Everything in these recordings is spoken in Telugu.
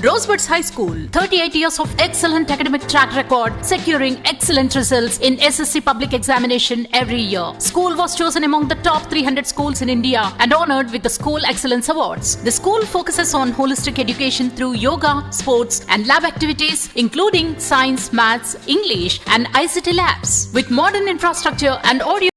Rosebuds High School, 38 years of excellent academic track record, securing excellent results in SSC public examination every year. School was chosen among the top 300 schools in India and honored with the School Excellence Awards. The school focuses on holistic education through yoga, sports, and lab activities, including science, maths, English, and ICT labs. With modern infrastructure and audio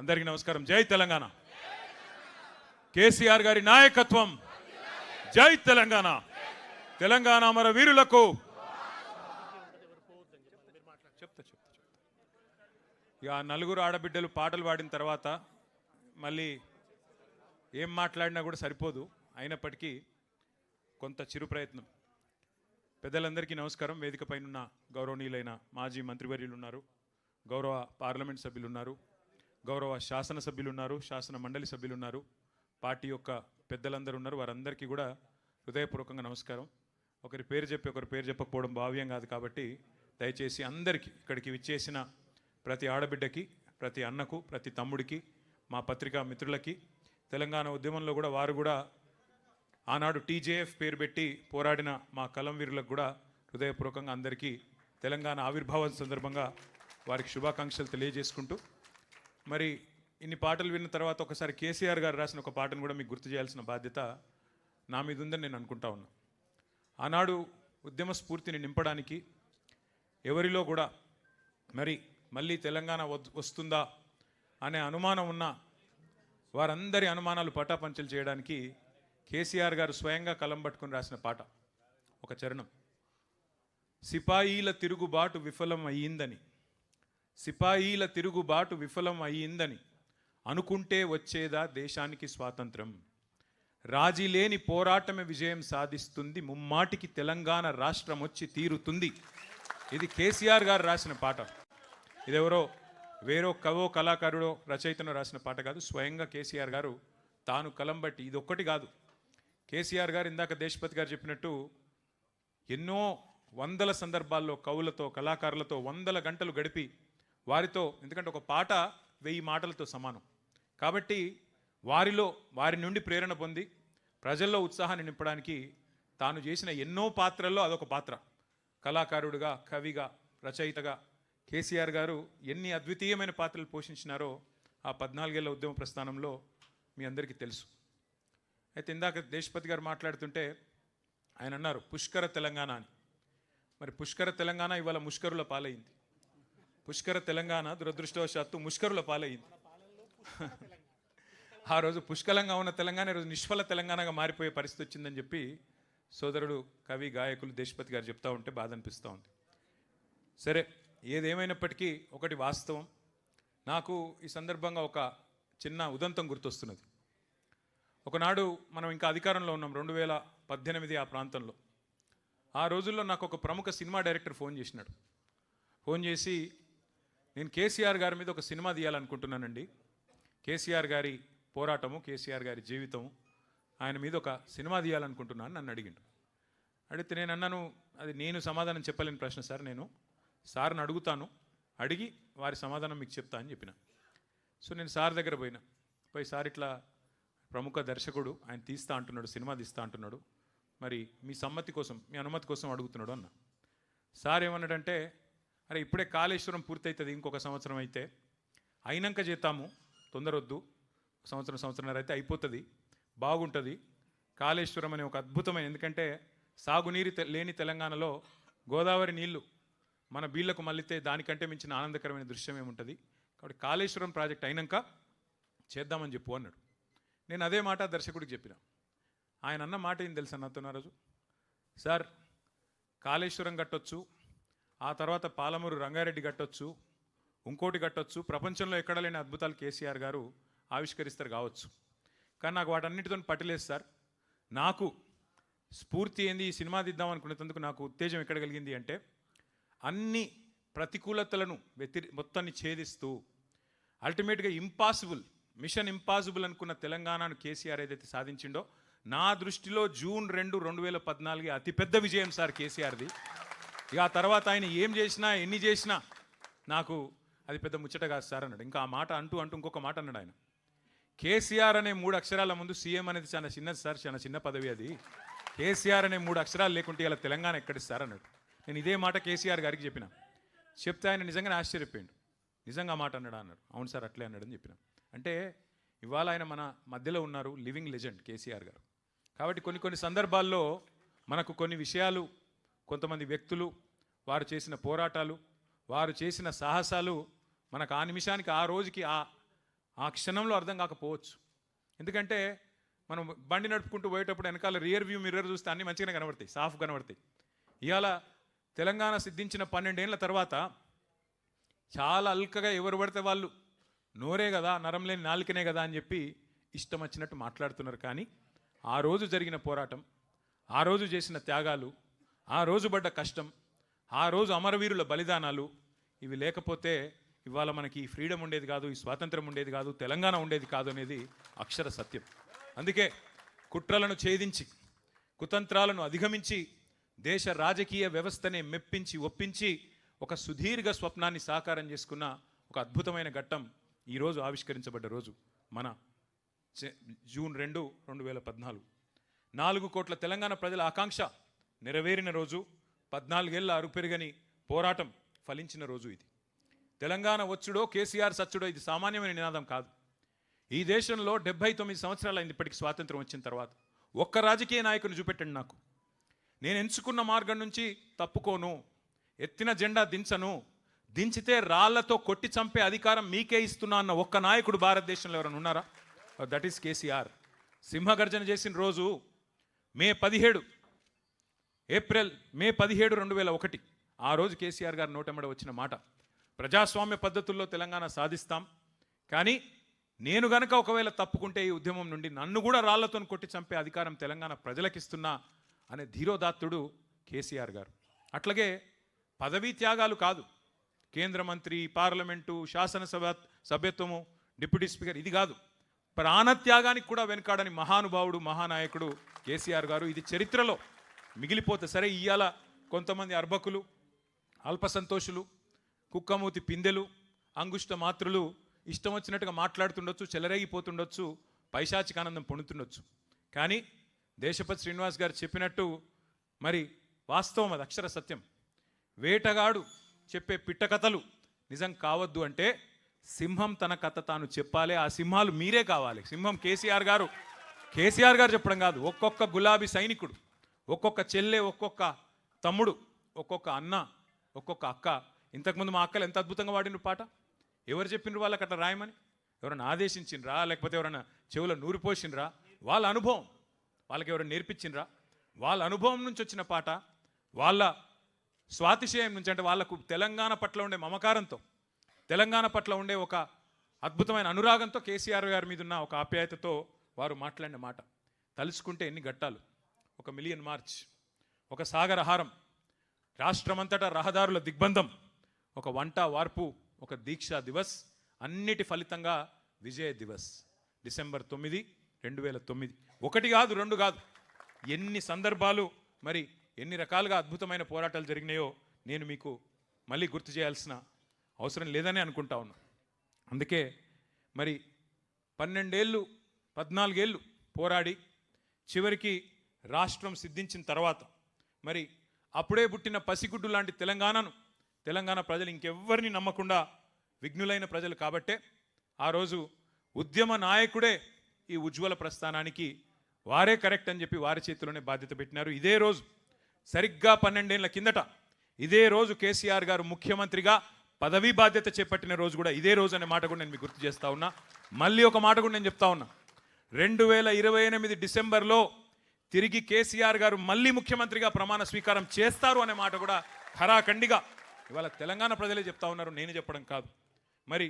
అందరికీ నమస్కారం. జై తెలంగాణ. కేసీఆర్ గారి నాయకత్వం. జై తెలంగాణ. తెలంగాణ అమర వీరులకు ఇక నలుగురు ఆడబిడ్డలు పాటలు పాడిన తర్వాత మళ్ళీ ఏం మాట్లాడినా కూడా సరిపోదు. అయినప్పటికీ కొంత చిరు ప్రయత్నం. పెద్దలందరికీ నమస్కారం. వేదిక పైన గౌరవనీయులైన మాజీ మంత్రివర్యులు ఉన్నారు, గౌరవ పార్లమెంట్ సభ్యులు ఉన్నారు, గౌరవ శాసనసభ్యులు ఉన్నారు, శాసన మండలి సభ్యులు ఉన్నారు, పార్టీ యొక్క పెద్దలందరూ ఉన్నారు. వారందరికీ కూడా హృదయపూర్వకంగా నమస్కారం. ఒకరి పేరు చెప్పి ఒకరి పేరు చెప్పకపోవడం భావ్యం కాదు కాబట్టి దయచేసి అందరికీ, ఇక్కడికి విచ్చేసిన ప్రతి ఆడబిడ్డకి, ప్రతి అన్నకు, ప్రతి తమ్ముడికి, మా పత్రికా మిత్రులకి, తెలంగాణ ఉద్యమంలో కూడా వారు కూడా ఆనాడు టీజేఎఫ్ పేరు పెట్టి పోరాడిన మా కలం వీరులకు కూడా హృదయపూర్వకంగా అందరికీ తెలంగాణ ఆవిర్భావం సందర్భంగా వారికి శుభాకాంక్షలు తెలియజేసుకుంటూ, మరి ఇన్ని పాటలు విన్న తర్వాత ఒకసారి కేసీఆర్ గారు రాసిన ఒక పాటను కూడా మీకు గుర్తు చేయాల్సిన బాధ్యత నా మీద ఉందని నేను అనుకుంటా ఉన్నా. ఆనాడు ఉద్యమ స్ఫూర్తిని నింపడానికి ఎవరిలో కూడా మరి మళ్ళీ తెలంగాణ వస్తుందా అనే అనుమానం ఉన్న వారందరి అనుమానాలు పటాపంచలు చేయడానికి కేసీఆర్ గారు స్వయంగా కలం పట్టుకుని రాసిన పాట ఒక చరణం. సిపాయిల తిరుగుబాటు విఫలం అయ్యిందని, సిపాయిల తిరుగుబాటు విఫలం అయ్యిందని అనుకుంటే వచ్చేదా దేశానికి స్వాతంత్రం, రాజీ లేని పోరాటమే విజయం సాధిస్తుంది, ముమ్మాటికి తెలంగాణ రాష్ట్రం వచ్చి తీరుతుంది. ఇది కేసీఆర్ గారు రాసిన పాట. ఇదెవరో వేరో కవో కళాకారుడో రచయితనో రాసిన పాట కాదు. స్వయంగా కేసీఆర్ గారు తాను కలం బట్టి, ఇది ఒక్కటి కాదు. కేసీఆర్ గారు ఇందాక దేశపతి గారు చెప్పినట్టు ఎన్నో వందల సందర్భాల్లో కవులతో, కళాకారులతో వందల గంటలు గడిపి వారితో, ఎందుకంటే ఒక పాట 1000 మాటలతో సమానం కాబట్టి వారి నుండి ప్రేరణ పొంది ప్రజల్లో ఉత్సాహాన్ని నింపడానికి తాను చేసిన ఎన్నో పాత్రల్లో అదొక పాత్ర. కళాకారుడిగా, కవిగా, రచయితగా కేసీఆర్ గారు ఎన్ని అద్వితీయమైన పాత్రలు పోషించినారో ఆ 14 ఏళ్ల ఉద్యమ ప్రస్థానంలో మీ అందరికీ తెలుసు. అయితే ఇందాక దేశపతి గారు మాట్లాడుతుంటే ఆయన అన్నారు పుష్కర తెలంగాణ అని. మరి పుష్కర తెలంగాణ ఇవాళ ముష్కరుల పాలైంది. పుష్కర తెలంగాణ దురదృష్టవశాత్తు ముష్కరుల పాలయ్యింది. ఆ రోజు పుష్కలంగా ఉన్న తెలంగాణ ఈరోజు నిష్ఫల తెలంగాణగా మారిపోయే పరిస్థితి వచ్చిందని చెప్పి సోదరుడు కవి గాయకులు దేశపతి గారు చెప్తా ఉంటే బాధ అనిపిస్తూ ఉంది. సరే, ఏదేమైనప్పటికీ ఒకటి వాస్తవం. నాకు ఈ సందర్భంగా ఒక చిన్న ఉదంతం గుర్తొస్తున్నది. ఒకనాడు మనం ఇంకా అధికారంలో ఉన్నాం, 2018 ఆ ప్రాంతంలో. ఆ రోజుల్లో నాకు ఒక ప్రముఖ సినిమా డైరెక్టర్ ఫోన్ చేసినాడు. ఫోన్ చేసి, నేను కేసీఆర్ గారి మీద ఒక సినిమా తీయాలనుకుంటున్నానండి, కేసీఆర్ గారి పోరాటము, కేసీఆర్ గారి జీవితము, ఆయన మీద ఒక సినిమా తీయాలనుకుంటున్నాను నన్ను అడిగిండు. అడిగితే నేను అన్నాను, అది నేను సమాధానం చెప్పలేని ప్రశ్న సార్, నేను సార్ని అడుగుతాను, అడిగి వారి సమాధానం మీకు చెప్తా అని చెప్పిన. సో నేను సార్ దగ్గర పోయి సార్ ఇట్లా ప్రముఖ దర్శకుడు, ఆయన తీస్తా అంటున్నాడు, సినిమా తీస్తా అంటున్నాడు, మరి మీ సమ్మతి కోసం, మీ అనుమతి కోసం అడుగుతున్నాడు అన్న. సార్ ఏమన్నాడంటే, అరే ఇప్పుడే కాళేశ్వరం పూర్తవుతుంది, ఇంకొక సంవత్సరం అయితే అయినాక చేద్దాము, తొందరొద్దు, సంవత్సరంన్నర అయితే అయిపోతుంది, బాగుంటుంది. కాళేశ్వరం అనే ఒక అద్భుతమైన, ఎందుకంటే సాగునీరు లేని తెలంగాణలో గోదావరి నీళ్లు మన బీళ్లకు మళ్ళితే దానికంటే మించిన ఆనందకరమైన దృశ్యం ఏముంటుంది, కాబట్టి కాళేశ్వరం ప్రాజెక్ట్ అయినాక చేద్దామని చెప్పు అన్నాడు. నేను అదే మాట దర్శకుడికి చెప్పిన. ఆయన అన్న మాట ఏం తెలుసా నాతో ఆ రోజు, సార్ కాళేశ్వరం కట్టొచ్చు, ఆ తర్వాత పాలమూరు రంగారెడ్డి కట్టొచ్చు, ఇంకోటి కట్టొచ్చు, ప్రపంచంలో ఎక్కడ లేని అద్భుతాలు కేసీఆర్ గారు ఆవిష్కరిస్తారు కావచ్చు, కానీ నాకు వాటన్నిటితో పట్టలేదు సార్. నాకు స్ఫూర్తి ఏంది, ఈ సినిమా తీద్దాం అనుకునేందుకు నాకు ఉత్తేజం ఎక్కడ కలిగింది అంటే, అన్ని ప్రతికూలతలను మొత్తాన్ని ఛేదిస్తూ అల్టిమేట్గా మిషన్ ఇంపాసిబుల్ అనుకున్న తెలంగాణను కేసీఆర్ ఏదైతే సాధించిండో, నా దృష్టిలో జూన్ 2, 2014 అతిపెద్ద విజయం సార్ కేసీఆర్ది. ఇక ఆ తర్వాత ఆయన ఏం చేసినా, ఎన్ని చేసినా నాకు అది పెద్ద ముచ్చట కాదు సార్ అన్నాడు. ఇంకా ఆ మాట అంటూ ఇంకొక మాట అన్నాడు ఆయన, కేసీఆర్ అనే 3 అక్షరాల ముందు సీఎం అనేది చాలా చిన్నది సార్, చాలా చిన్న పదవి అది, కేసీఆర్ అనే 3 అక్షరాలు లేకుంటే ఇలా తెలంగాణ ఎక్కడిస్తారు అన్నాడు. నేను ఇదే మాట కేసీఆర్ గారికి చెప్పిన. చెప్తే ఆయన నిజంగానే ఆశ్చర్యపోయాడు. నిజంగా మాట అన్నాడా అన్నాడు. అవును సార్ అట్లే అన్నాడని చెప్పిన. అంటే ఇవాళ ఆయన మన మధ్యలో ఉన్నారు, లివింగ్ లెజెండ్ కేసీఆర్ గారు. కాబట్టి కొన్ని సందర్భాల్లో మనకు కొన్ని విషయాలు, కొంతమంది వ్యక్తులు, వారు చేసిన పోరాటాలు, వారు చేసిన సాహసాలు మనకు ఆ నిమిషానికి, ఆ రోజుకి, ఆ క్షణంలో అర్థం కాకపోవచ్చు. ఎందుకంటే మనం బండి నడుపుకుంటూ పోయేటప్పుడు వెనకాల రియర్ వ్యూ మిర్రర్ చూస్తే అన్నీ మంచిగానే కనబడతాయి, సాఫ్ కనబడతాయి. ఇవాళ తెలంగాణ సిద్ధించిన 12 ఏళ్ల తర్వాత చాలా అల్కగా ఎవరు పడితే వాళ్ళు నోరే కదా, నరం లేని నాలుకనే కదా అని చెప్పి ఇష్టం వచ్చినట్టు మాట్లాడుతున్నారు. కానీ ఆ రోజు జరిగిన పోరాటం, ఆ రోజు చేసిన త్యాగాలు, ఆ రోజు పడ్డ కష్టం, ఆ రోజు అమరవీరుల బలిదానాలు, ఇవి లేకపోతే ఇవాళ మనకి ఈ ఫ్రీడమ్ ఉండేది కాదు, ఈ స్వాతంత్రం ఉండేది కాదు, తెలంగాణ ఉండేది కాదు అనేది అక్షర సత్యం. అందుకే కుట్రలను ఛేదించి, కుతంత్రాలను అధిగమించి, దేశ రాజకీయ వ్యవస్థనే మెప్పించి, ఒప్పించి ఒక సుదీర్ఘ స్వప్నాన్ని సాకారం చేసుకున్న ఒక అద్భుతమైన ఘట్టం ఈరోజు ఆవిష్కరించబడ్డ రోజు మన జూన్ 2, 2014. 4 కోట్ల తెలంగాణ ప్రజల ఆకాంక్ష నెరవేరిన రోజు, 14 ఏళ్ల అరుపెరుగని పోరాటం ఫలించిన రోజు ఇది. తెలంగాణ వచ్చుడో కేసీఆర్ సచ్చుడో ఇది సామాన్యమైన నినాదం కాదు. ఈ దేశంలో 79 సంవత్సరాలు అయింది ఇప్పటికి స్వాతంత్రం వచ్చిన తర్వాత. ఒక్క రాజకీయ నాయకుని చూపెట్టండి నాకు, నేను ఎంచుకున్న మార్గం నుంచి తప్పుకోను, ఎత్తిన జెండా దించను, దించితే రాళ్లతో కొట్టి చంపే అధికారం మీకే ఇస్తున్నా అన్న ఒక్క నాయకుడు భారతదేశంలో ఎవరైనా ఉన్నారా? That is KCR. సింహగర్జన చేసిన రోజు మే 17, 2001. ఆ రోజు కేసీఆర్ గారు నోటెమ్మడ వచ్చిన మాట, ప్రజాస్వామ్య పద్ధతుల్లో తెలంగాణ సాధిస్తాం, కానీ నేను గనక ఒకవేళ తప్పుకుంటే ఈ ఉద్యమం నుండి నన్ను కూడా రాళ్లతో కొట్టి చంపే అధికారం తెలంగాణ ప్రజలకిస్తున్నా అనే ధీరోదాత్తుడు కేసీఆర్ గారు. అట్లాగే పదవీ త్యాగాలు కాదు, కేంద్ర మంత్రి, పార్లమెంటు, శాసనసభ సభ్యత్వము, డిప్యూటీ స్పీకర్, ఇది కాదు, ప్రాణత్యాగానికి కూడా వెనకాడని మహానుభావుడు, మహానాయకుడు కేసీఆర్ గారు. ఇది చరిత్రలో మిగిలిపోతే సరే. ఇవాళ కొంతమంది అర్భకులు, అల్పసంతోషులు, కుక్కమూతి పిందెలు, అంగుష్ట మాత్రులు ఇష్టం వచ్చినట్టుగా మాట్లాడుతుండొచ్చు, చెలరేగిపోతుండొచ్చు, పైశాచిక ఆనందం పొందుతుండొచ్చు. కానీ దేశపతి శ్రీనివాస్ గారు చెప్పినట్టు మరి వాస్తవం, అది అక్షర సత్యం. వేటగాడు చెప్పే పిట్ట కథలు నిజం కావద్దు అంటే సింహం తన కథ తాను చెప్పాలి. ఆ సింహాలు మీరే కావాలి. సింహం కేసీఆర్ గారు చెప్పడం కాదు, ఒక్కొక్క గులాబీ సైనికుడు, ఒక్కొక్క చెల్లె, ఒక్కొక్క తమ్ముడు, ఒక్కొక్క అన్న, ఒక్కొక్క అక్క ఇంతకుముందు మా అక్కలు ఎంత అద్భుతంగా వాడిన పాట. ఎవరు చెప్పిండ్రు వాళ్ళకి అట్లా రాయమని? ఎవరైనా ఆదేశించిండ్రా, లేకపోతే ఎవరైనా చెవులో నూరు పోసిండ్రా? వాళ్ళ అనుభవం, వాళ్ళకి ఎవరైనా నేర్పించిండ్రా? వాళ్ళ అనుభవం నుంచి వచ్చిన పాట, వాళ్ళ స్వాతిశయం నుంచి, అంటే వాళ్ళకు తెలంగాణ పట్ల ఉండే మమకారంతో, తెలంగాణ పట్ల ఉండే ఒక అద్భుతమైన అనురాగంతో, కేసీఆర్ గారి మీద ఉన్న ఒక ఆప్యాయతతో వారు మాట్లాడిన మాట. తలుచుకుంటే ఎన్ని ఘట్టాలు! ఒక మిలియన్ మార్చ్, ఒక సాగరహారం, రాష్ట్రమంతటా రహదారుల దిగ్బంధం, ఒక వంట వార్పు, ఒక దీక్షా దివస్, అన్నిటి ఫలితంగా విజయ దివస్ డిసెంబర్ 9, 2009. ఒకటి కాదు, రెండు కాదు, ఎన్ని సందర్భాలు, మరి ఎన్ని రకాలుగా అద్భుతమైన పోరాటాలు జరిగినాయో నేను మీకు మళ్ళీ గుర్తు చేయాల్సిన అవసరం లేదని అనుకుంటా ఉన్నా. అందుకే మరి 12 ఏళ్ళు 14 ఏళ్ళు పోరాడి చివరికి రాష్ట్రం సిద్ధించిన తర్వాత, మరి అప్పుడే పుట్టిన పసిగుడ్డు లాంటి తెలంగాణ ప్రజలు ఇంకెవ్వరిని నమ్మకుండా విఘ్నులైన ప్రజలు కాబట్టే ఆ రోజు ఉద్యమ నాయకుడే ఈ ఉజ్వల ప్రస్థానానికి వారే కరెక్ట్ అని చెప్పి వారి చేతిలోనే బాధ్యత పెట్టినారు. ఇదే రోజు సరిగ్గా 12 ఏళ్ల కిందట ఇదే రోజు కేసీఆర్ గారు ముఖ్యమంత్రిగా పదవీ బాధ్యత చేపట్టిన రోజు కూడా ఇదే రోజు అనే మాట కూడా నేను మీకు గుర్తు చేస్తా ఉన్నా. మళ్ళీ ఒక మాట కూడా నేను చెప్తా ఉన్నా, 2028 డిసెంబర్లో తిరిగి కేసీఆర్ గారు మళ్ళీ ముఖ్యమంత్రిగా ప్రమాణ స్వీకారం చేస్తారు అనే మాట కూడా ఖరాఖండిగా ఇవాళ తెలంగాణ ప్రజలే చెప్తా ఉన్నారు, నేను చెప్పడం కాదు. మరి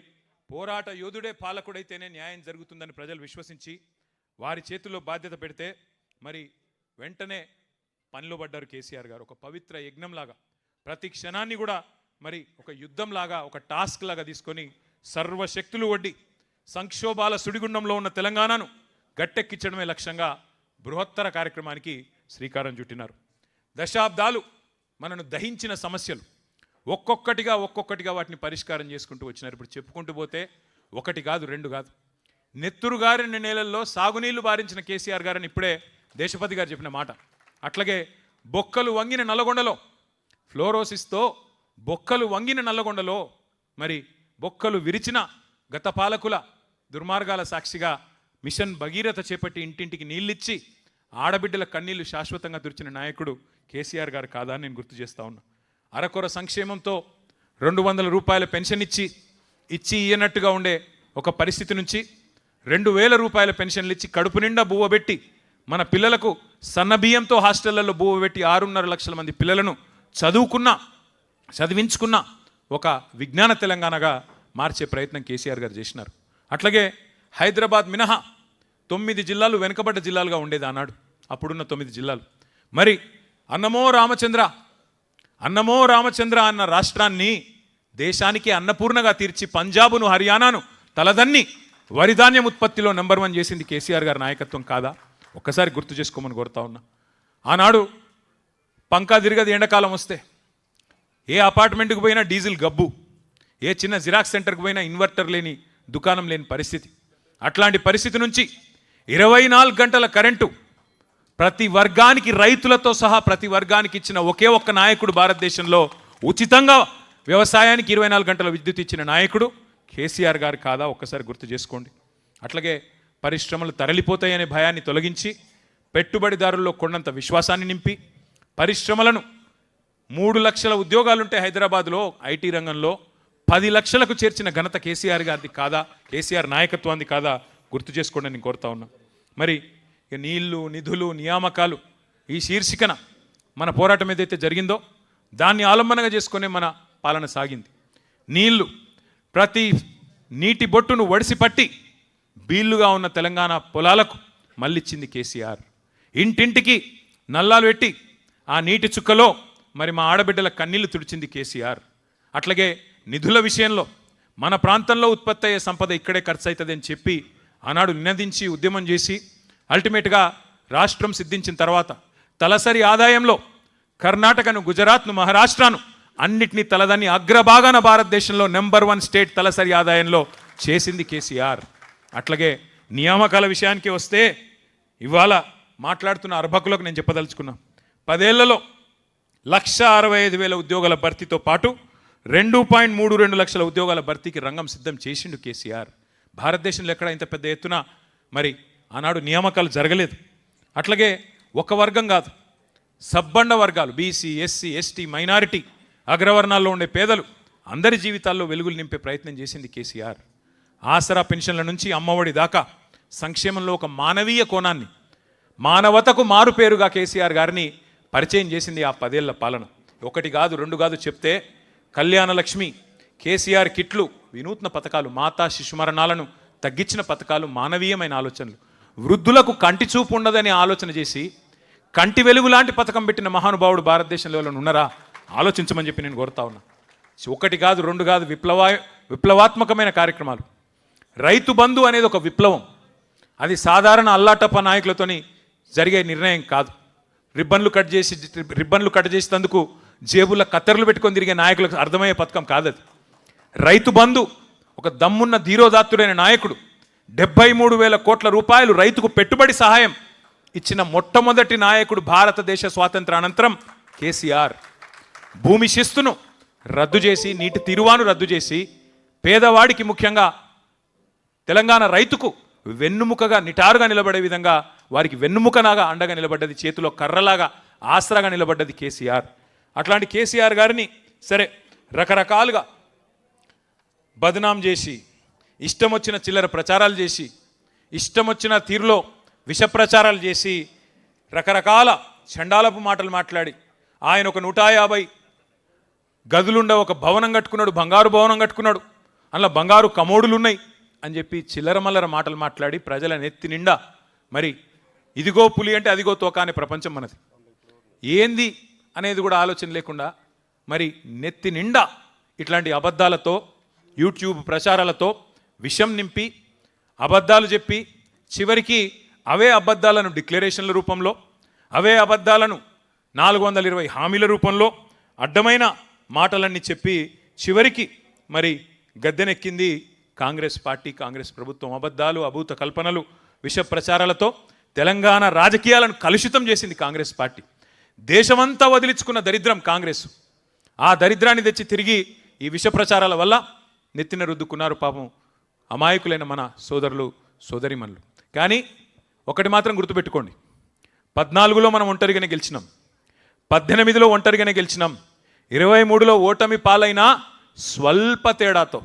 పోరాట యోధుడే పాలకుడైతేనే న్యాయం జరుగుతుందని ప్రజలు విశ్వసించి వారి చేతుల్లో బాధ్యత పెడితే మరి వెంటనే పనిలో పడ్డారు కేసీఆర్ గారు. ఒక పవిత్ర యజ్ఞంలాగా ప్రతి క్షణాన్ని కూడా మరి ఒక యుద్ధంలాగా, ఒక టాస్క్ లాగా తీసుకొని సర్వశక్తులు వడ్డి సంక్షోభాల సుడిగుండంలో ఉన్న తెలంగాణను గట్టెక్కించడమే లక్ష్యంగా బృహత్తర కార్యక్రమానికి శ్రీకారం చుట్టినారు. దశాబ్దాలు మనను దహించిన సమస్యలు ఒక్కొక్కటిగా వాటిని పరిష్కారం చేసుకుంటూ వచ్చినారు. ఇప్పుడు చెప్పుకుంటూ పోతే ఒకటి కాదు, రెండు కాదు. నెత్తురు గారిన నేలల్లో సాగునీళ్లు బారించిన కేసీఆర్ గారని ఇప్పుడే దేశపతి గారు చెప్పిన మాట. అట్లాగే బొక్కలు వంగిన నల్లగొండలో, ఫ్లోరోసిస్తో బొక్కలు వంగిన నల్లగొండలో మరి బొక్కలు విరిచిన గత పాలకుల దుర్మార్గాల సాక్షిగా మిషన్ భగీరథ చేపట్టి ఇంటింటికి నీళ్ళిచ్చి ఆడబిడ్డల కన్నీళ్లు శాశ్వతంగా తుడిచిన నాయకుడు కేసీఆర్ గారు కాదా అని నేను గుర్తు చేస్తా ఉన్నా. అరకొర సంక్షేమంతో 200 రూపాయల పెన్షన్ ఇచ్చి ఇయ్యనట్టుగా ఉండే ఒక పరిస్థితి నుంచి 2000 రూపాయల పెన్షన్లు ఇచ్చి కడుపు నిండా బువ్వబెట్టి మన పిల్లలకు సన్నబియ్యంతో హాస్టళ్లలో బువ్వబెట్టి 6.5 లక్షల మంది పిల్లలను చదివించుకున్న ఒక విజ్ఞాన తెలంగాణగా మార్చే ప్రయత్నం కేసీఆర్ గారు చేసినారు. అట్లాగే హైదరాబాద్ మినహా 9 జిల్లాలు వెనుకబడ్డ జిల్లాలుగా ఉండేది ఆనాడు, అప్పుడున్న 9 జిల్లాలు. మరి అన్నమో రామచంద్ర అన్న రాష్ట్రాన్ని దేశానికి అన్నపూర్ణగా తీర్చి పంజాబును, హర్యానాను తలదన్ని వరిధాన్యం ఉత్పత్తిలో నెంబర్ 1 చేసింది కేసీఆర్ గారి నాయకత్వం కాదా? ఒక్కసారి గుర్తు చేసుకోమని కోరుతా ఉన్నా. ఆనాడు పంకా తిరగది ఎండాకాలం వస్తే, ఏ అపార్ట్మెంట్కి పోయినా డీజిల్ గబ్బు, ఏ చిన్న జిరాక్స్ సెంటర్కి పోయినా ఇన్వర్టర్ లేని దుకాణం లేని పరిస్థితి. అట్లాంటి పరిస్థితి నుంచి 24 గంటల కరెంటు ప్రతి వర్గానికి, రైతులతో సహా ప్రతి వర్గానికి ఇచ్చిన ఒకే ఒక్క నాయకుడు భారతదేశంలో, ఉచితంగా వ్యవసాయానికి 24 గంటల విద్యుత్ ఇచ్చిన నాయకుడు కేసీఆర్ గారు కాదా? ఒక్కసారి గుర్తు చేసుకోండి. అట్లాగే పరిశ్రమలు తరలిపోతాయనే భయాన్ని తొలగించి పెట్టుబడిదారుల్లో కొండంత విశ్వాసాన్ని నింపి పరిశ్రమలను 3 లక్షల ఉద్యోగాలుంటే హైదరాబాద్లో ఐటీ రంగంలో 10 లక్షలకు చేర్చిన ఘనత కేసీఆర్ గారిది కాదా? కేసీఆర్ నాయకత్వాన్ని కాదా? గుర్తు చేసుకోండి నేను కోరుతా ఉన్నా. మరి నీళ్లు, నిధులు, నియామకాలు ఈ శీర్షికన మన పోరాటం ఏదైతే జరిగిందో దాన్ని ఆలంబనగా చేసుకునే మన పాలన సాగింది. నీళ్లు, ప్రతి నీటి బొట్టును వడిసిపట్టి బీళ్లుగా ఉన్న తెలంగాణ పొలాలకు మళ్ళిచ్చింది కేసీఆర్. ఇంటింటికి నల్లాలు పెట్టి ఆ నీటి చుక్కలో మరి మా ఆడబిడ్డల కన్నీళ్లు తుడిచింది కేసీఆర్. అట్లాగే నిధుల విషయంలో మన ప్రాంతంలో ఉత్పత్తి అయ్యే సంపద ఇక్కడే ఖర్చు అవుతుంది అని చెప్పి ఆనాడు నినదించి ఉద్యమం చేసి అల్టిమేట్గా రాష్ట్రం సిద్ధించిన తర్వాత తలసరి ఆదాయంలో కర్ణాటకను, గుజరాత్ను, మహారాష్ట్రను అన్నిటినీ తలదాన్ని అగ్రభాగాన భారతదేశంలో నెంబర్ 1 స్టేట్ తలసరి ఆదాయంలో చేసింది కేసీఆర్. అట్లాగే నియామకాల విషయానికి వస్తే ఇవాళ మాట్లాడుతున్న అర్భకులకు నేను చెప్పదలుచుకున్నా, 10 ఏళ్లలో 1,65,000 ఉద్యోగాల భర్తీతో పాటు 2.32 లక్షల ఉద్యోగాల భర్తీకి రంగం సిద్ధం చేసిండు కేసీఆర్. భారతదేశంలో ఎక్కడ ఇంత పెద్ద ఎత్తున మరి ఆనాడు నియామకాలు జరగలేదు. అట్లాగే ఒక వర్గం కాదు, సబ్బండ వర్గాలు, బీసీ, ఎస్సీ, ఎస్టీ, మైనారిటీ, అగ్రవర్ణాల్లో ఉండే పేదలు అందరి జీవితాల్లో వెలుగులు నింపే ప్రయత్నం చేసింది కేసీఆర్. ఆసరా పెన్షన్ల నుంచి అమ్మఒడి దాకా సంక్షేమంలో ఒక మానవీయ కోణాన్ని, మానవతకు మారుపేరుగా కేసీఆర్ గారిని పరిచయం చేసింది ఆ 10 ఏళ్ల పాలన. ఒకటి కాదు, రెండు కాదు చెప్తే కళ్యాణ లక్ష్మి, కేసీఆర్ కిట్లు, వినూత్న పథకాలు, మాతా శిశు మరణాలను తగ్గించిన పథకాలు, మానవీయమైన ఆలోచనలు, వృద్ధులకు కంటి చూపు ఉండదని ఆలోచన చేసి కంటి వెలుగు లాంటి పథకం పెట్టిన మహానుభావుడు భారతదేశంలో ఉన్నారా? ఆలోచించమని చెప్పి నేను కోరుతా ఉన్నా. ఒకటి కాదు, రెండు కాదు, విప్లవాత్మకమైన కార్యక్రమాలు. రైతు బంధు అనేది ఒక విప్లవం. అది సాధారణ అల్లాటప్ప నాయకులతోని జరిగే నిర్ణయం కాదు. రిబ్బన్లు కట్ చేసేందుకు జేబుల్లో కత్తెరలు పెట్టుకొని తిరిగే నాయకులకు అర్థమయ్యే పథకం కాదు అది. రైతు బంధు ఒక దమ్మున్న ధీరోదాత్తుడైన నాయకుడు 73,000 కోట్ల రూపాయలు రైతుకు పెట్టుబడి సహాయం ఇచ్చిన మొట్టమొదటి నాయకుడు భారతదేశ స్వాతంత్ర అనంతరం కేసీఆర్. భూమి శిస్తును రద్దు చేసి, నీటి తీరువాను రద్దు చేసి, పేదవాడికి ముఖ్యంగా తెలంగాణ రైతుకు వెన్నుముకగా నిటారుగా నిలబడే విధంగా వారికి వెన్నుముకనాగా అండగా నిలబడ్డది, చేతిలో కర్రలాగా ఆసరాగా నిలబడ్డది కేసీఆర్. అట్లాంటి కేసీఆర్ గారిని సరే రకరకాలుగా బదనాం చేసి, ఇష్టం వచ్చిన చిల్లర ప్రచారాలు చేసి, ఇష్టం వచ్చిన తీరులో విష ప్రచారాలు చేసి, రకరకాల చండాలపు మాటలు మాట్లాడి, ఆయన ఒక 150 గదులుండ ఒక భవనం కట్టుకున్నాడు, బంగారు భవనం కట్టుకున్నాడు, అందులో బంగారు కమోడులు ఉన్నాయి అని చెప్పి చిల్లర మల్లర మాటలు మాట్లాడి ప్రజల నెత్తి నిండా మరి ఇదిగో పులి అంటే అదిగో తోక అనే ప్రపంచం మనది. ఏంది అనేది కూడా ఆలోచన లేకుండా మరి నెత్తి నిండా ఇట్లాంటి అబద్ధాలతో, యూట్యూబ్ ప్రచారాలతో విషం నింపి, అబద్ధాలు చెప్పి, చివరికి అవే అబద్ధాలను డిక్లరేషన్ల రూపంలో, అవే అబద్ధాలను 420 హామీల రూపంలో అడ్డమైన మాటలన్నీ చెప్పి చివరికి మరి గద్దెనెక్కింది కాంగ్రెస్ పార్టీ, కాంగ్రెస్ ప్రభుత్వం. అబద్ధాలు, అభూత కల్పనలు, విష ప్రచారాలతో తెలంగాణ రాజకీయాలను కలుషితం చేసింది కాంగ్రెస్ పార్టీ. దేశమంతా వదిలించుకున్న దరిద్రం కాంగ్రెస్. ఆ దరిద్రాన్ని తెచ్చి తిరిగి ఈ విష ప్రచారాల వల్ల నెత్తిన రుద్దుకున్నారు పాపం అమాయకులైన మన సోదరులు సోదరిమణులు. కానీ ఒకటి మాత్రం గుర్తుపెట్టుకోండి, 14లో మనం ఒంటరిగానే గెలిచినాం, 18లో ఒంటరిగానే గెలిచినాం, 23లో ఓటమి పాలైనా స్వల్ప తేడాతో.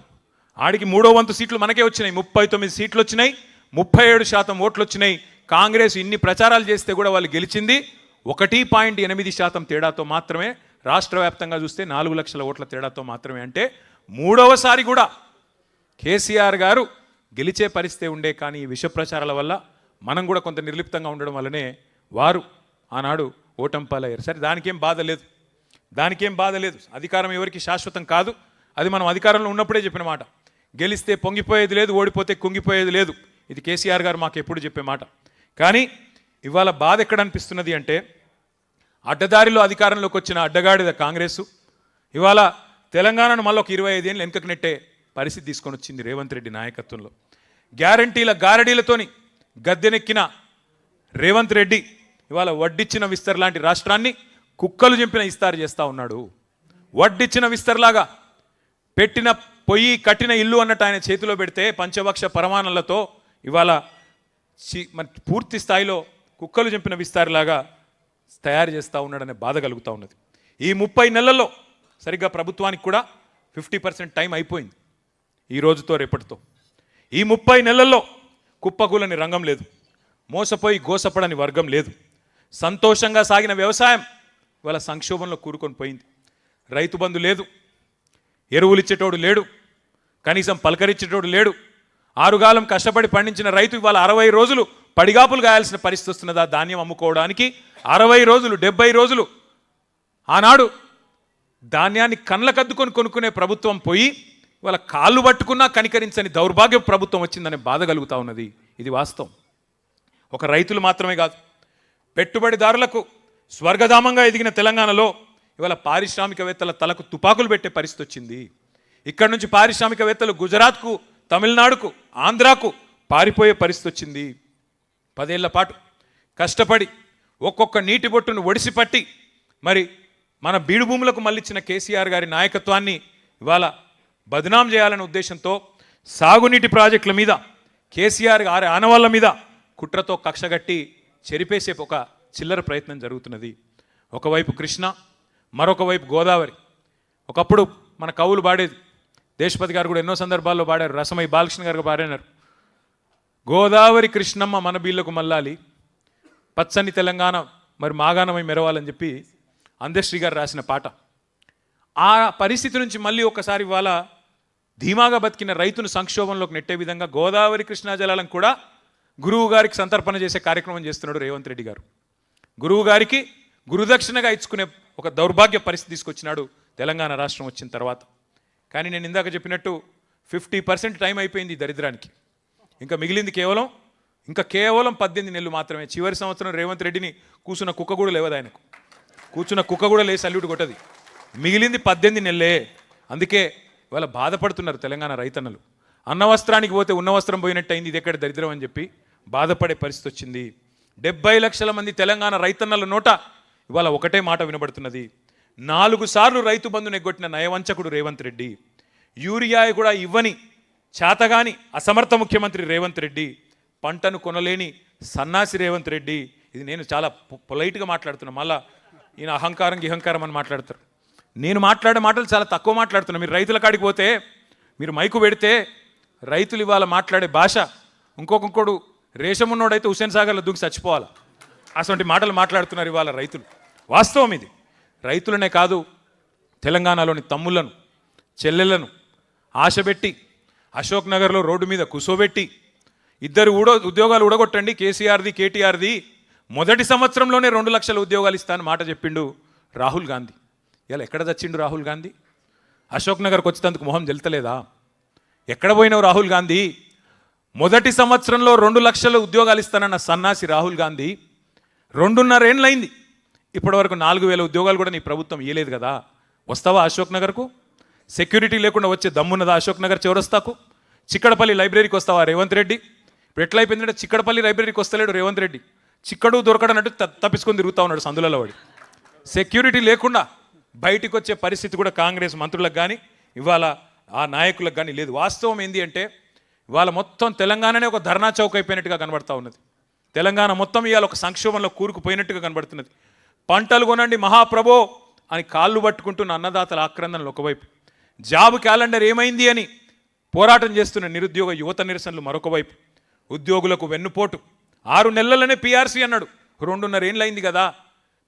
ఆడికి 3వ వంతు సీట్లు మనకే వచ్చినాయి, 39 సీట్లు వచ్చినాయి, 37% ఓట్లు వచ్చినాయి. కాంగ్రెస్ ఇన్ని ప్రచారాలు చేస్తే కూడా వాళ్ళు గెలిచింది 1.8% తేడాతో మాత్రమే. రాష్ట్ర వ్యాప్తంగా చూస్తే 4 లక్షల ఓట్ల తేడాతో మాత్రమే. అంటే 3వసారి కూడా కేసీఆర్ గారు గెలిచే పరిస్థితి ఉండే. కానీ ఈ విష ప్రచారాల వల్ల మనం కూడా కొంత నిర్లిప్తంగా ఉండడం వల్లనే వారు ఆనాడు ఓటమి పాలయ్యారు. సరే, దానికేం బాధ లేదు. అధికారం ఎవరికి శాశ్వతం కాదు. అది మనం అధికారంలో ఉన్నప్పుడే చెప్పిన మాట. గెలిస్తే పొంగిపోయేది లేదు, ఓడిపోతే కుంగిపోయేది లేదు. ఇది కేసీఆర్ గారు మాకు ఎప్పుడు చెప్పే మాట. కానీ ఇవాళ బాధ ఎక్కడ అనిపిస్తున్నది అంటే, అడ్డదారిలో అధికారంలోకి వచ్చిన అడ్డగాడిద కాంగ్రెసు ఇవాళ తెలంగాణను మళ్ళీ ఒక 25 ఏళ్ళు వెనుకకు నెట్టే పరిస్థితి తీసుకొని వచ్చింది రేవంత్ రెడ్డి నాయకత్వంలో. గ్యారంటీల గారడీలతోని గద్దెనెక్కిన రేవంత్ రెడ్డి ఇవాళ వడ్డిచ్చిన విస్తర్ లాంటి రాష్ట్రాన్ని కుక్కలు చెంపిన ఇస్తారు చేస్తూ ఉన్నాడు. వడ్డిచ్చిన విస్తర్లాగా పెట్టిన పొయ్యి కట్టిన ఇల్లు అన్నట్టు ఆయన చేతిలో పెడితే పంచభక్ష పరమాణాలతో ఇవాళ పూర్తి స్థాయిలో కుక్కలు చెంపిన విస్తారులాగా తయారు చేస్తూ ఉన్నాడనే బాధ కలుగుతూ ఉన్నది. ఈ 30 నెలల్లో సరిగ్గా ప్రభుత్వానికి కూడా 50% టైం అయిపోయింది ఈ రోజుతో రేపటితో. ఈ 30 నెలల్లో కుప్పకూలని రంగం లేదు, మోసపోయి గోసపడని వర్గం లేదు. సంతోషంగా సాగిన వ్యవసాయం ఇవాళ సంక్షోభంలో కూరుకొని పోయింది. రైతు బంధు లేదు, ఎరువులు ఇచ్చేటోడు లేడు, కనీసం పలకరించేటోడు లేడు. ఆరుగాలం కష్టపడి పండించిన రైతు ఇవాళ 60 రోజులు పడిగాపులు గాయాల్సిన పరిస్థితి వస్తున్నదా ధాన్యం అమ్ముకోవడానికి? 60 రోజులు, 70 రోజులు ఆనాడు ధాన్యాన్ని కళ్ళకద్దుకొని కొనుక్కునే ప్రభుత్వం పోయి ఇవాళ కాళ్ళు పట్టుకున్నా కనికరించని దౌర్భాగ్య ప్రభుత్వం వచ్చిందనే బాధ కలుగుతూ ఉన్నది. ఇది వాస్తవం. ఒక రైతులు మాత్రమే కాదు, పెట్టుబడిదారులకు స్వర్గధామంగా ఎదిగిన తెలంగాణలో ఇవాళ పారిశ్రామికవేత్తల తలకు తుపాకులు పెట్టే పరిస్థితి వచ్చింది. ఇక్కడ నుంచి పారిశ్రామికవేత్తలు గుజరాత్కు, తమిళనాడుకు, ఆంధ్రాకు పారిపోయే పరిస్థితి వచ్చింది. 10 ఏళ్ల పాటు కష్టపడి ఒక్కొక్క నీటి బొట్టును ఒడిసిపట్టి మరి మన బీడు భూములకు మళ్ళిచ్చిన కేసీఆర్ గారి నాయకత్వాన్ని ఇవాళ బదనాం చేయాలనే ఉద్దేశంతో సాగునీటి ప్రాజెక్టుల మీద, కేసీఆర్ గారి ఆనవాళ్ళ మీద కుట్రతో కక్షగట్టి చెరిపేసే ఒక చిల్లర ప్రయత్నం జరుగుతున్నది. ఒకవైపు కృష్ణ, మరొక వైపు గోదావరి. ఒకప్పుడు మన కవులు పాడేది, దేశపతి గారు కూడా ఎన్నో సందర్భాల్లో పాడారు, రసమై బాలకృష్ణ గారు పాడినారు. గోదావరి కృష్ణమ్మ మన బీళ్లకు మల్లాలి, పచ్చని తెలంగాణ మరి మాగాణమై మెరవాలని చెప్పి అందశ్రీ గారు రాసిన పాట. ఆ పరిస్థితి నుంచి మళ్ళీ ఒకసారి ఇవాళ ధీమాగా బతికిన రైతును సంక్షోభంలోకి నెట్టే విధంగా గోదావరి కృష్ణా జలాలను కూడా గురువు గారికి సంతర్పణ చేసే కార్యక్రమం చేస్తున్నాడు రేవంత్ రెడ్డి గారు. గురువు గారికి గురుదక్షిణగా ఇచ్చుకునే ఒక దౌర్భాగ్య పరిస్థితి తీసుకొచ్చినాడు తెలంగాణ రాష్ట్రం వచ్చిన తర్వాత. కానీ నేను ఇందాక చెప్పినట్టు 50% టైం అయిపోయింది ఈ దరిద్రానికి. ఇంకా మిగిలింది కేవలం 18 నెలలు మాత్రమే. చివరి సంవత్సరం రేవంత్ రెడ్డిని కూర్చున్న కుక్క కూడా లేవదు, ఆయనకు కూర్చున్న కుక్క కూడా లేసి సల్యూట్ కొట్టది. మిగిలింది 18 నెలలే. అందుకే ఇవాళ బాధపడుతున్నారు తెలంగాణ రైతన్నలు. అన్న వస్త్రానికి పోతే ఉన్న వస్త్రం పోయినట్టు అయింది, ఇది ఎక్కడ దరిద్రం అని చెప్పి బాధపడే పరిస్థితి వచ్చింది. 70 లక్షల మంది తెలంగాణ రైతన్నల నోట ఇవాళ ఒకటే మాట వినబడుతున్నది. 4 సార్లు రైతు బంధును ఎగ్గొట్టిన నయవంచకుడు రేవంత్ రెడ్డి, యూరియా కూడా ఇవ్వని చేతగాని అసమర్థ ముఖ్యమంత్రి రేవంత్ రెడ్డి, పంటను కొనలేని సన్నాసి రేవంత్ రెడ్డి. ఇది నేను చాలా పొలైట్గా మాట్లాడుతున్నా, మళ్ళా ఈయన అహంకారం అని మాట్లాడతారు. నేను మాట్లాడే మాటలు చాలా తక్కువ మాట్లాడుతున్నా. మీరు రైతుల కాడికి పోతే, మీరు మైకు పెడితే రైతులు ఇవాళ మాట్లాడే భాష ఇంకొకడు రేషమున్నోడైతే హుస్సేన్ సాగర్లో దూకి చచ్చిపోవాలి, అటువంటి మాటలు మాట్లాడుతున్నారు ఇవాళ రైతులు. వాస్తవం ఇది. రైతులనే కాదు, తెలంగాణలోని తమ్ముళ్లను చెల్లెళ్లను ఆశపెట్టి అశోక్ నగర్లో రోడ్డు మీద కూసోబెట్టి 2 ఉద్యోగాలు ఊడగొట్టండి కేసీఆర్ది కేటీఆర్ది, మొదటి సంవత్సరంలోనే 2 లక్షల ఉద్యోగాలు ఇస్తానని మాట చెప్పిండు రాహుల్ గాంధీ. ఇలా ఎక్కడ చచ్చిండు రాహుల్ గాంధీ? అశోక్ నగర్కి వచ్చేందుకు మొహం తెలుతలేదా? ఎక్కడ పోయినావు రాహుల్ గాంధీ? మొదటి సంవత్సరంలో 2 లక్షల ఉద్యోగాలు ఇస్తానన్న సన్నాసి రాహుల్ గాంధీ 2.5 ఏళ్ళైంది, ఇప్పటివరకు 4,000 ఉద్యోగాలు కూడా నీ ప్రభుత్వం ఇవ్వలేదు కదా. వస్తావా అశోక్ నగర్కు? సెక్యూరిటీ లేకుండా వచ్చే దమ్మున్నదా అశోక్ నగర్ చౌరస్తాకు? చిక్కడపల్లి లైబ్రరీకి వస్తావా రేవంత్ రెడ్డి? ఇప్పుడు ఎట్లయిపోయిందంటే చిక్కడపల్లి లైబ్రరీకి వస్తలేడు రేవంత్ రెడ్డి, చిక్కడు దొరకడన్నట్టు తప్పించుకొని తిరుగుతూ ఉన్నాడు సందులలో వాడి. సెక్యూరిటీ లేకుండా బయటికి వచ్చే పరిస్థితి కూడా కాంగ్రెస్ మంత్రులకు కానీ ఇవాళ ఆ నాయకులకు కానీ లేదు. వాస్తవం ఏంటి అంటే ఇవాళ మొత్తం తెలంగాణనే ఒక ధర్నా చౌక్ అయిపోయినట్టుగా కనబడతా ఉన్నది. తెలంగాణ మొత్తం ఇవాళ ఒక సంక్షోభంలో కూరుకుపోయినట్టుగా కనబడుతున్నది. పంటలు కొనండి మహాప్రభో అని కాళ్ళు పట్టుకుంటున్న అన్నదాతల ఆక్రందనలు ఒకవైపు, జాబ్ క్యాలెండర్ ఏమైంది అని పోరాటం చేస్తున్న నిరుద్యోగ యువత నిరసనలు మరొక వైపు, ఉద్యోగులకు వెన్నుపోటు 6 నెలలనే పీఆర్సీ అన్నాడు, 2.5 ఏళ్ళు అయింది కదా.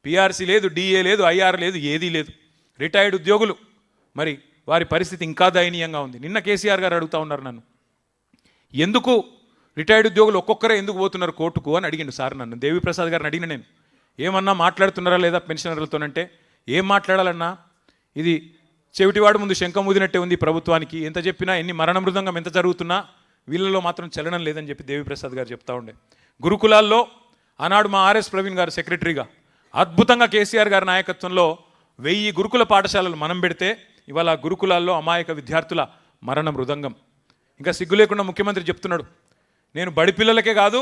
పీఆర్సీ లేదు, డిఏ లేదు, ఐఆర్ లేదు, ఏదీ లేదు. రిటైర్డ్ ఉద్యోగులు మరి వారి పరిస్థితి ఇంకా దయనీయంగా ఉంది. నిన్న కేసీఆర్ గారు అడుగుతా ఉన్నారు నన్ను, ఎందుకు రిటైర్డ్ ఉద్యోగులు ఒక్కొక్కరే ఎందుకు పోతున్నారు కోర్టుకు అని అడిగిండు సార్ నన్ను. దేవిప్రసాద్ గారిని అడిగిన నేను, ఏమన్నా మాట్లాడుతున్నారా లేదా పెన్షనర్లతోనంటే, ఏం మాట్లాడాలన్నా, ఇది చెవిటివాడు ముందు శంఖం ఊదినట్టే ఉంది ప్రభుత్వానికి, ఎంత చెప్పినా ఎన్ని మరణ మృదంగం ఎంత జరుగుతున్నా వీళ్ళలో మాత్రం చలనం లేదని చెప్పి దేవిప్రసాద్ గారు చెప్తా ఉండే. గురుకులాల్లో ఆనాడు మా ఆర్ఎస్ ప్రవీణ్ గారు సెక్రటరీగా అద్భుతంగా కేసీఆర్ గారి నాయకత్వంలో 1000 గురుకుల పాఠశాలలు మనం పెడితే ఇవాళ గురుకులాల్లో అమాయక విద్యార్థుల మరణ మృదంగం. ఇంకా సిగ్గు లేకుండా ముఖ్యమంత్రి చెప్తున్నాడు, నేను బడి పిల్లలకే కాదు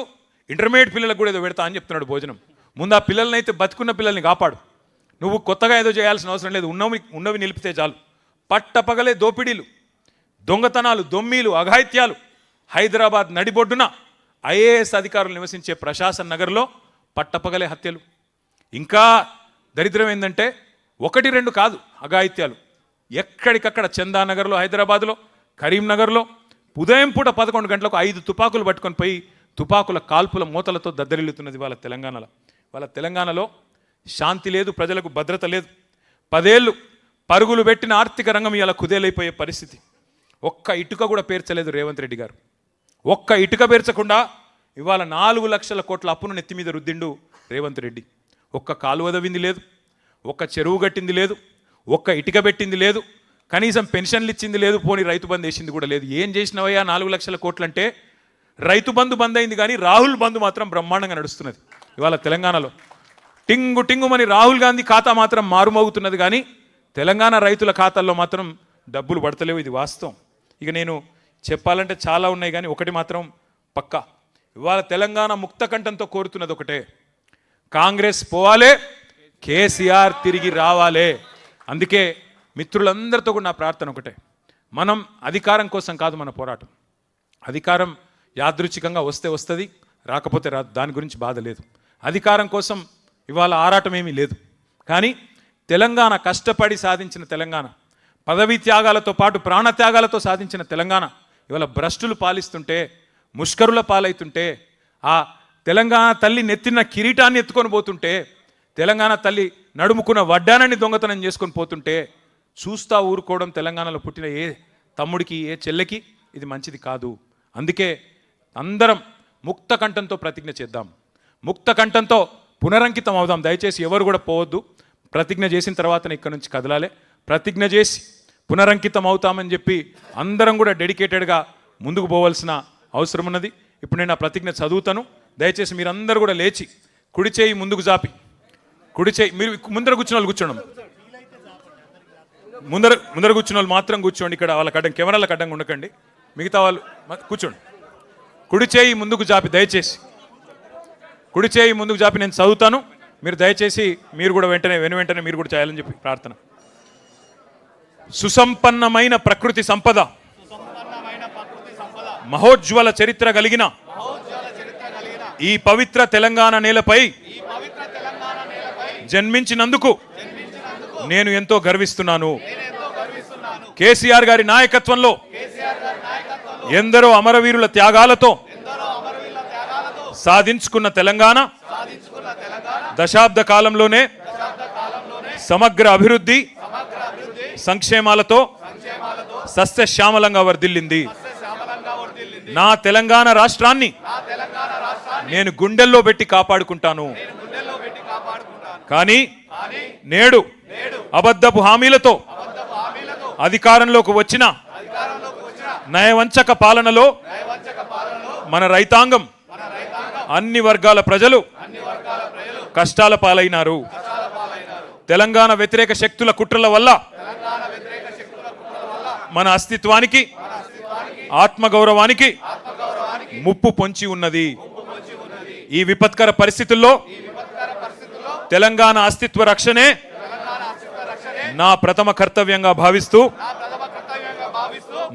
ఇంటర్మీడియట్ పిల్లలకు కూడా ఏదో పెడతా అని చెప్తున్నాడు భోజనం. ముందు ఆ పిల్లల్నైతే బతుకున్న పిల్లల్ని కాపాడు, నువ్వు కొత్తగా ఏదో చేయాల్సిన అవసరం లేదు, ఉన్నవి నిలిపితే చాలు. పట్టపగలే దోపిడీలు, దొంగతనాలు, దొమ్మీలు, అఘాయిత్యాలు. హైదరాబాద్ నడిబొడ్డున ఐఏఎస్ అధికారులు నివసించే ప్రశాసన్ నగర్లో పట్టపగలే హత్యలు. ఇంకా దరిద్రం ఏంటంటే 1-2 కాదు అఘాయిత్యాలు, ఎక్కడికక్కడ చందానగర్లో, హైదరాబాద్లో, కరీంనగర్లో ఉదయం పూట 11 గంటలకు 5 తుపాకులు పట్టుకొని పోయి తుపాకుల కాల్పుల మూతలతో దద్దరిల్లుతున్నది వాళ్ళ తెలంగాణలో. వాళ్ళ తెలంగాణలో శాంతి లేదు, ప్రజలకు భద్రత లేదు. 10 ఏళ్ళు పరుగులు పెట్టిన ఆర్థిక రంగం ఇలా కుదేలైపోయే పరిస్థితి. ఒక్క ఇటుక కూడా పేర్చలేదు రేవంత్ రెడ్డి గారు. ఒక్క ఇటుక పేర్చకుండా ఇవాళ 4 లక్షల కోట్ల అప్పును నెత్తి మీద రుద్దిండు రేవంత్ రెడ్డి. ఒక్క కాలువ దవ్వింది లేదు, ఒక్క చెరువు కట్టింది లేదు, ఒక్క ఇటుక పెట్టింది లేదు, కనీసం పెన్షన్లు ఇచ్చింది లేదు, పోనీ రైతు బంధు వేసింది కూడా లేదు. ఏం చేసినవయ్యా 4 లక్షల కోట్లు అంటే? రైతు బంధు బంద్ అయింది కానీ రాహుల్ బంధు మాత్రం బ్రహ్మాండంగా నడుస్తున్నది ఇవాళ తెలంగాణలో. టింగుమని రాహుల్ గాంధీ ఖాతా మాత్రం మారుమోగుతున్నది కానీ తెలంగాణ రైతుల ఖాతాల్లో మాత్రం డబ్బులు పడతలేవు. ఇది వాస్తవం. ఇక నేను చెప్పాలంటే చాలా ఉన్నాయి కానీ ఒకటి మాత్రం పక్కా, ఇవాళ తెలంగాణ ముక్త కంఠంతో కోరుతున్నది ఒకటే, కాంగ్రెస్ పోవాలే, కేసీఆర్ తిరిగి రావాలే. అందుకే మిత్రులందరితో కూడా నా ప్రార్థన ఒకటే, మనం అధికారం కోసం కాదు మన పోరాటం. అధికారం యాదృచ్ఛికంగా వస్తే వస్తుంది, రాకపోతే రాదు, దాని గురించి బాధ లేదు. అధికారం కోసం ఇవాళ ఆరాటం ఏమీ లేదు. కానీ తెలంగాణ కష్టపడి సాధించిన తెలంగాణ, పదవీ త్యాగాలతో పాటు ప్రాణత్యాగాలతో సాధించిన తెలంగాణ ఇవాళ భ్రష్టులు పాలిస్తుంటే, ముష్కరుల పాలైతుంటే, ఆ తెలంగాణ తల్లి నెత్తిన కిరీటాన్ని ఎత్తుకొని పోతుంటే, తెలంగాణ తల్లి నడుముకున్న వడ్డానాన్ని దొంగతనం చేసుకొని పోతుంటే చూస్తా ఊరుకోవడం తెలంగాణలో పుట్టిన ఏ తమ్ముడికి, ఏ చెల్లెకి ఇది మంచిది కాదు. అందుకే అందరం ముక్త కంఠంతో ప్రతిజ్ఞ చేద్దాం, ముక్త కంఠంతో పునరంకితం అవుదాం. దయచేసి ఎవరు కూడా పోవద్దు. ప్రతిజ్ఞ చేసిన తర్వాతనే ఇక్కడ నుంచి కదలాలి. ప్రతిజ్ఞ చేసి పునరంకితం అవుతామని చెప్పి అందరం కూడా డెడికేటెడ్గా ముందుకు పోవాల్సిన అవసరం ఉన్నది. ఇప్పుడు నేను ఆ ప్రతిజ్ఞ చదువుతాను. దయచేసి మీరందరూ కూడా లేచి కుడి చేయి ముందుకు జాపి, కుడి చేయి మీరు ముందర కూర్చున్న వాళ్ళు కూర్చోండి, ముందర కూర్చున్న వాళ్ళు మాత్రం కూర్చోండి. ఇక్కడ వాళ్ళకి అడ్డం, కెమెరాలకు అడ్డంగా ఉండకండి. మిగతా వాళ్ళు కూర్చోండి. కుడి చేయి ముందుకు జాపి, దయచేసి కుడి చేయి ముందుకు జాపి నేను చదువుతాను. మీరు దయచేసి మీరు కూడా వెంటనే మీరు కూడా చేయాలని చెప్పి ప్రార్థన. సుసంపన్నమైన ప్రకృతి సంపద, మహోజ్వల చరిత్ర కలిగిన ఈ పవిత్ర తెలంగాణ నేలపై జన్మించినందుకు నేను ఎంతో గర్విస్తున్నాను. కేసీఆర్ గారి నాయకత్వంలో ఎందరో అమరవీరుల త్యాగాలతో సాధించుకున్న తెలంగాణ దశాబ్ద కాలంలోనే సమగ్ర అభివృద్ధి సంక్షేమాలతో సస్యశ్యామలంగా వర్ధిల్లింది. నా తెలంగాణ రాష్ట్రాన్ని నేను గుండెల్లో పెట్టి కాపాడుకుంటాను. కానీ నేడు అబద్ధపు హామీలతో అధికారంలోకి వచ్చిన నయవంచక పాలనలో మన రైతాంగం, అన్ని వర్గాల ప్రజలు కష్టాల పాలైనారు. తెలంగాణ వ్యతిరేక శక్తుల కుట్రల వల్ల మన అస్తిత్వానికి, ఆత్మగౌరవానికి ముప్పు పొంచి ఉన్నది. ఈ విపత్కర పరిస్థితుల్లో తెలంగాణ అస్తిత్వ రక్షణే నా ప్రథమ కర్తవ్యంగా భావిస్తూ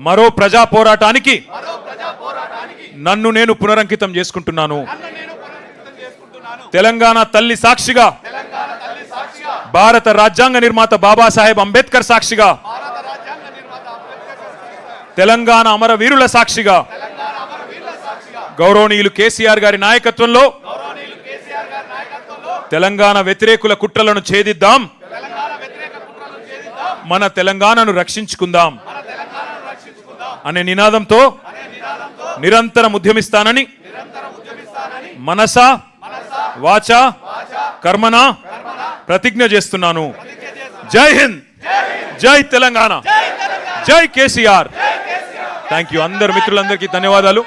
మరో ప్రజా పోరాటానికి నన్ను నేను పునరంకితం చేసుకుంటున్నాను. తెలంగాణ తల్లి సాక్షిగా, భారత రాజ్యాంగ నిర్మాత బాబాసాహెబ్ అంబేద్కర్ సాక్షిగా, తెలంగాణ అమరవీరుల సాక్షిగా, గౌరవనీయులు కేసీఆర్ గారి నాయకత్వంలో తెలంగాణ వ్యతిరేకుల కుట్రలను ఛేదిద్దాం, మన తెలంగాణను రక్షించుకుందాం అనే నినాదంతో నిరంతరం ఉద్యమిస్తానని మనస వాచ కర్మన ప్రతిజ్ఞ చేస్తున్నాను. జై హింద్, జై తెలంగాణ, జై కేసీఆర్. Thank you. అందరు మిత్రులందరికీ ధన్యవాదాలు.